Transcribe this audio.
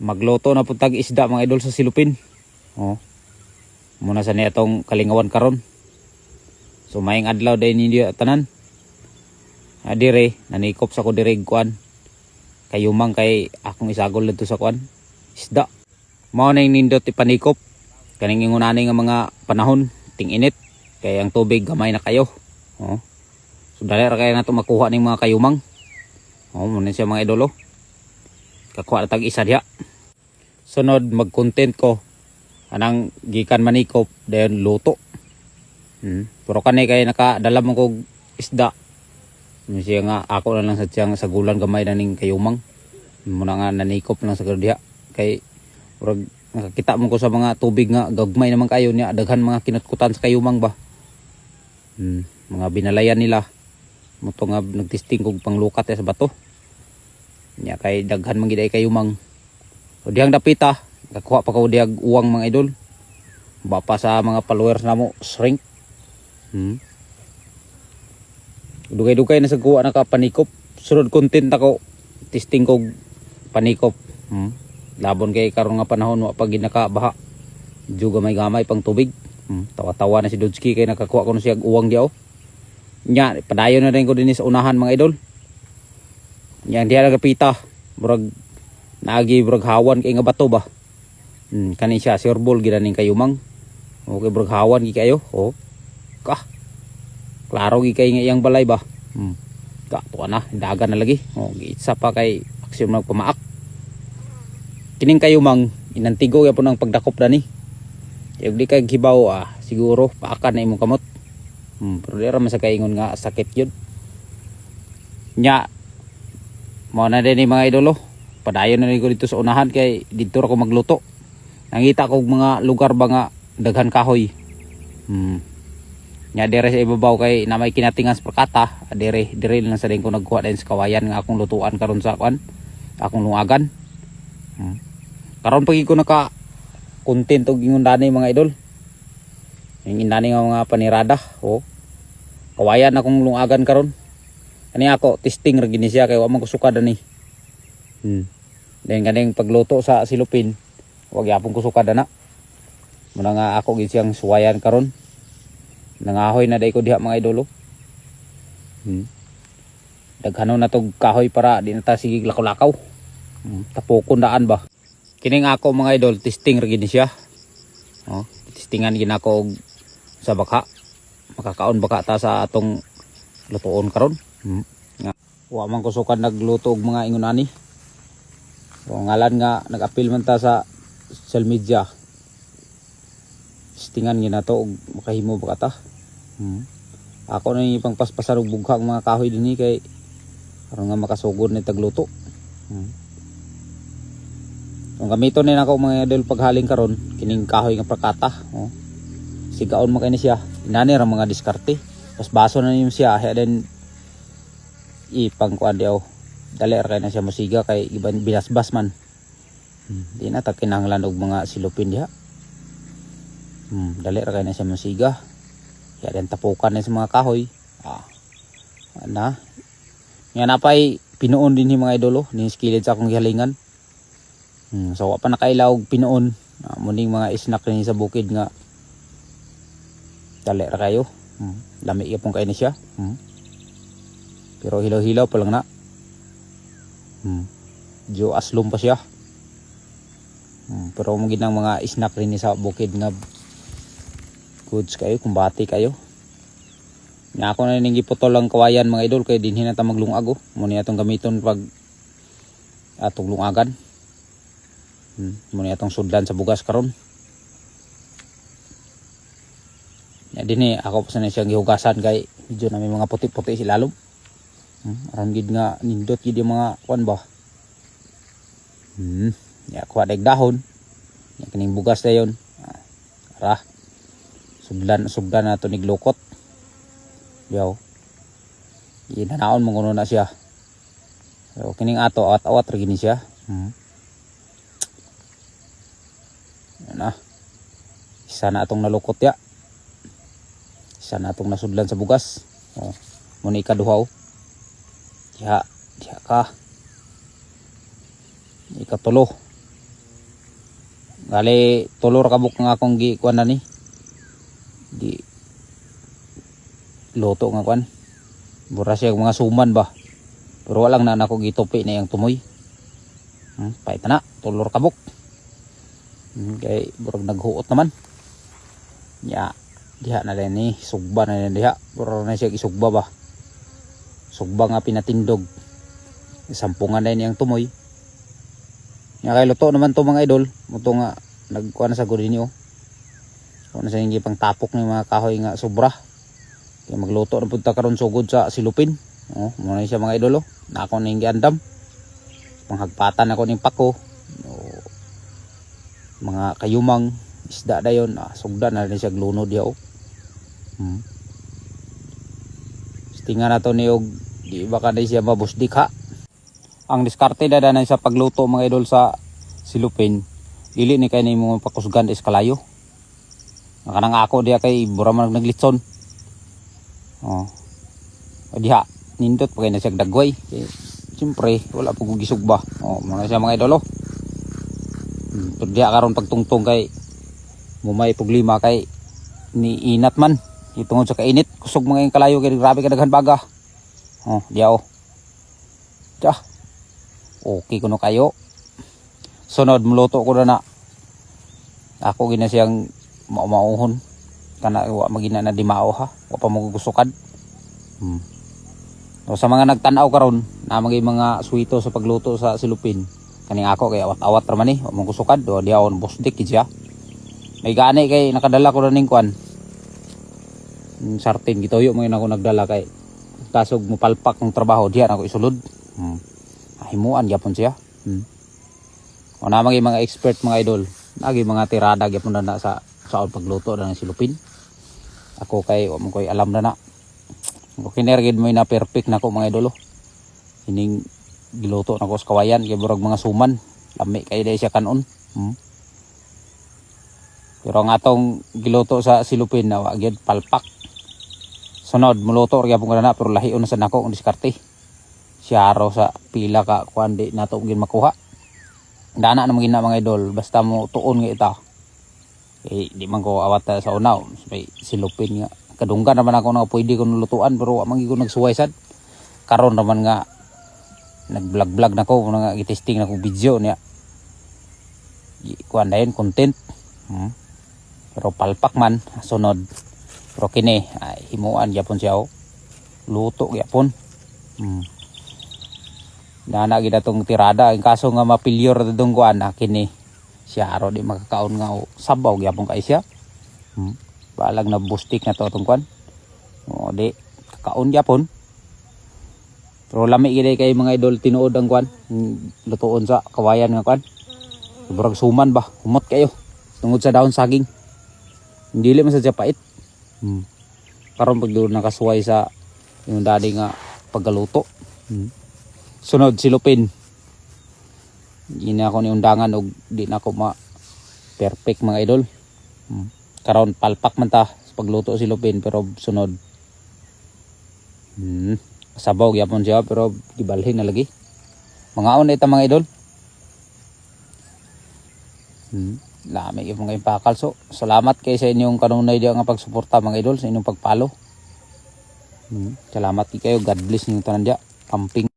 Magluto na pud tag isda mga idol sa silupin. Oh. Muna sa niya itong kalingawan karon. So maing adlaw day ninyo tanan. Dire nanikop sa ko dire kuan. Kayumang kay akong isagol dito sa kuan. Isda. Mao na nindot ipanikop. Kaning ingunani nga mga panahon ting init kay ang tubig gamay na kayo. Oh. So dali ra kay nato makuha ning mga kayumang. Oh, muna siya mga idolo. Kakuha na tag isa diha. Sunod mag-content ko anang gikan manikop dayon luto. Pero kanay kay nakadala mo kog isda. Siya nga ako na lang sa tiyang sagulan gamay na ning kayumang. Muna nga nanikop lang sa diha kay murag nakakita mo ko sa mga tubig nga gagmay naman kayo niya daghan mga kinutkutan sa kayumang ba. Mga binalayan nila. Muto nga nagtesting kog panglukat sa bato. Nya kay daghan man gid ay kayumang. O dihang dapita, kakuha pa ko dihang uwang mga idol. Bapa sa mga followers namo shrink. Dugay-dugay na sa kuha nakapanikop. Sunod content ako testing kog panikop. Labon kay karon nga panahon wa pa gid nakabaha. Juga may gamay pang tubig. Tawa-tawa na si Dudski kay nakakuha ko na siya uwang diaw. Nya padayon na rin ko din sa unahan mga idol. Nya diha nagapita. Murag naagi murag hawan kay nga bato ba. Kani siya sirbol gid ning kayumang. Okay murag hawan gi kayo. Oh. Ka. Klaro gi kay nga iyang balay ba. Ka tuwa na dagan na lagi. Oh, giitsa pa kay aksyon nagpamaak. Kining kayumang inantigo gyapon ang pagdakop dani. Yung di kay gibaw siguro paakan na imong kamot. Pero dira man sa kaingon nga sakit yun. Nya mao na din mga idolo. Padayon na rin ko dito sa unahan kay dito ako magluto. Nangita ko mga lugar ba nga daghan kahoy. Nya dire sa ibabaw kay na may kinatingan sa perkata, dire lang sa din ko nagkuha din sa kawayan nga akong lutuan karon sa kwan. Akong lungagan. Karon pagi ko naka content og ingon dani mga idol. Yung indani nga mga panirada, oh. Kawayan akong lungagan karon. Ani ako testing ra gini siya kay wa man ko sukad ani. Then kaning pagluto sa silupin, wag yapon ko sukad ana. Muna nga ako gid siyang suwayan karon. Nangahoy na day ko diha mga idolo. Daghanon na tog kahoy para di na ta sige lakaw-lakaw. Tapokon daan ba. Kining ako mga idol testing ra gid siya. Oh, testingan gid ako sa baka. Makakaon baka ta sa atong lutuon karon. Wa man ko sukad nagluto og mga ingon ani. O ngalan nga nag-appeal man ta sa social media. Testingan gid nato og makahimo baka ta. Ako na yung pangpaspasan og bughang mga kahoy dinhi kay aron nga makasugod ni tagluto. Kung gamiton ni nako mga idol paghaling karon kining kahoy nga prakata, oh. Sigaon mo kay ni siya. Inani ra mga diskarte. Pas baso na niyo siya, then ipang kuan diaw. Dali ra kay na siya musiga kay iban binasbas man. Di na ta kinahanglan og mga silupin diha. Dali ra kay na siya musiga. Ya den tapukan ni sa mga kahoy. Ana. Nga napay pinuon din ni mga idolo ni skillet sa akong gihalingan. So wa pa nakailaw og pinuon. Muning mga snack ni sa bukid nga dali ra kayo. Lami gyapon kay ni siya. Pero hilaw-hilaw pa lang na. Jo aslom pa siya. Pero mo ginang mga snack rin sa bukid nga goods kayo, kumbati kayo. Nga ako na ning giputol lang kawayan mga idol kay dinhi na ta maglungag oh. Muna atong gamiton pag atong lungagan. Muna atong sudlan sa bugas karon. Ya dinhi ako pa sa siyang gihugasan kay medyo na may mga puti-puti si lalom. Aron gid nga nindot gid yung mga kuan ba. Ya kuha dag dahon. Ya kining bugas dayon. Ara. Sugdan na to niglukot. Yaw. Inanaon mo kuno na siya. So kining ato awat-awat ra gini siya. Yan na. Isa na atong nalukot ya. Isa na atong nasudlan sa bugas. Oh, muna ikaduhaw. Diha ka. Ikatulo. Gali tulor kabuk nga akong gi kuan na ni. Di luto nga kuan. Bura siya mga suman ba. Pero walang na ako gitupi na yung tumoy. Paita na, tulor kabuk. Kay burag naghuot naman. Ya, diha na rin ni sugba na rin diha. Bura na siya isugba ba. Sugba nga pinatindog. Sampungan na rin yung tumoy. Ya kay luto naman to mga idol. Muto nga nagkuha na sa gudin niyo. Kung na sa hindi pang tapok ng mga kahoy nga sobra. Kaya magluto na punta karon sugod sa silupin. Muna siya mga idol. Na ako na yung giandam. Panghagpatan ako ng pako. Mga kayumang isda na yun. Sugda na rin siya glunod yaw. Tinga na to niyog. Di ba ka na siya mabusdik ha. Ang diskarte na na sa pagluto mga idol sa silupin. Dili ni kay ni mo pakusgan is kalayo. Kanang ako diya kay buraman naglitson. Diha nindot pa kay na siya dagway. Siyempre wala po gisugba. Mga siya mga idol. Diha karon pagtungtong kay mumay puglima kay ni inat man. Itungod sa kainit kusog mga kalayo kay grabe ka daghan baga. Diya Diya. Okay kuno kayo. Sunod muluto ko na. Ako gina siyang mauhon. Kana wa magina na di mao ha. Wa pa magugusukad. So, sa mga nagtanaw karon na mga suwito sa pagluto sa silupin. Kaning ako kay awat-awat ra man ni, wa magusukad do diawon busdik siya. May gani kay nakadala ko na ning kwan. Sartin gitoyo mo ako nagdala kay kasog mo palpak ng trabaho diyan ako isulod. Himuan gyapon siya. O na mga expert mga idol, nagi mga tirada gyapon na sa pagluto ng silupin. Ako kay wa mo koy alam na. Okay nergid mo na perfect nako mga idol. Hining giluto nako sa kawayan kay burag mga suman. Lami kay day siya kanon. Pero ang atong giluto sa silupin na wa gyud palpak. Sunod muluto ra gyapon na pero lahi na sa nako ang diskarte. Siyaro sa pila ka kuan di nato gin makuha. Dana na magina mga idol basta mo tuon nga ita. Di man ko awat sa unaw may silupin nga. Kadunggan naman ako nga pwede ko lutuan pero wa man gyud ko nagsuway sad. Karon naman nga nag-vlog na ko nga gitesting na ko video niya. Kuan dayon content. Pero palpak man sunod. Pero kini himuan gyapon siya luto gyapon. Nana gid atong tirada ang kaso nga mapilyor dadong kuan kini siya aro di makakaon nga sabaw gyapon kay siya. Balag na bustik na to atong kuan. Di kakaon gyapon. Pero lami gid kay mga idol tinuod ang kuan lutuon sa kawayan nga kuan. Sobrang suman ba humot kayo tungod sa daon saging. Dili man sa pait. Karon pag doon nakasuway sa yung dadi nga paggaluto. Sunod silupin. Di na ako ni undangan og di na ako perfect mga idol. Karon palpak man ta sa pagluto silupin pero sunod. Sabaw gyapon siya pero gibalhin na lagi. Mangaon na ita mga idol. Lami yung mga impakal. So salamat kay sa inyong kanunay diya nga pagsuporta mga idol sa inyong pagpalo. Salamat kayo. God bless niyo tanan diya. Camping.